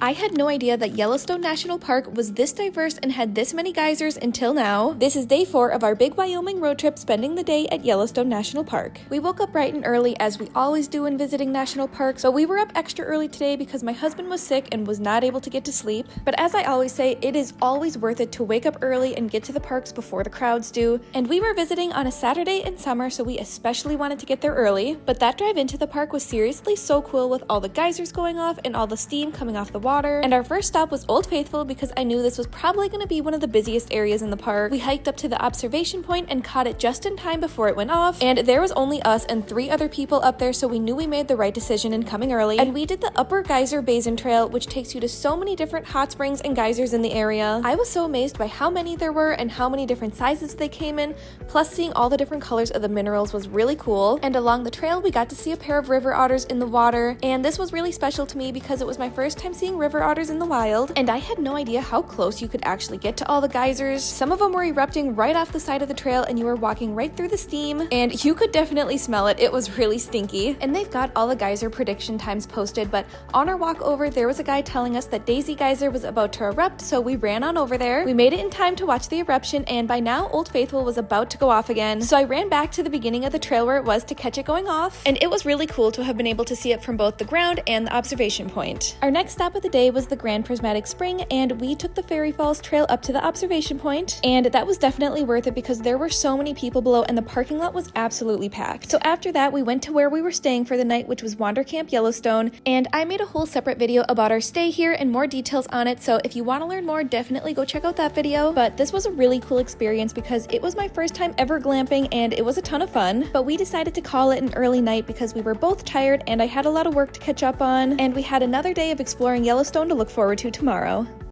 I had no idea that Yellowstone National Park was this diverse and had this many geysers until now. This is day 4 of our big Wyoming road trip, spending the day at Yellowstone National Park. We woke up bright and early, as we always do when visiting national parks, but we were up extra early today because my husband was sick and was not able to get to sleep. But as I always say, it is always worth it to wake up early and get to the parks before the crowds do. And we were visiting on a Saturday in summer, so we especially wanted to get there early. But that drive into the park was seriously so cool, with all the geysers going off and all the steam coming off the water. And our first stop was Old Faithful because I knew this was probably going to be one of the busiest areas in the park. We hiked up to the observation point and caught it just in time before it went off, and there was only us and 3 other people up there, so we knew we made the right decision in coming early. And we did the Upper Geyser Basin Trail, which takes you to so many different hot springs and geysers in the area. I was so amazed by how many there were and how many different sizes they came in, plus seeing all the different colors of the minerals was really cool. And along the trail we got to see a pair of river otters in the water, and this was really special to me because it was my first time seeing river otters in the wild, and I had no idea how close you could actually get to all the geysers. Some of them were erupting right off the side of the trail, and you were walking right through the steam, and you could definitely smell it. It was really stinky. And they've got all the geyser prediction times posted, but on our walk over, there was a guy telling us that Daisy Geyser was about to erupt, so we ran on over there. We made it in time to watch the eruption, and by now Old Faithful was about to go off again, so I ran back to the beginning of the trail where it was to catch it going off, and it was really cool to have been able to see it from both the ground and the observation point. Our next stop of the day was the Grand Prismatic Spring, and we took the Fairy Falls Trail up to the observation point, and that was definitely worth it because there were so many people below and the parking lot was absolutely packed. So after that, we went to where we were staying for the night, which was Wander Camp Yellowstone, and I made a whole separate video about our stay here and more details on it, so if you want to learn more, definitely go check out that video. But this was a really cool experience because it was my first time ever glamping, and it was a ton of fun. But we decided to call it an early night because we were both tired and I had a lot of work to catch up on, and we had another day of exploring Yellowstone to look forward to tomorrow.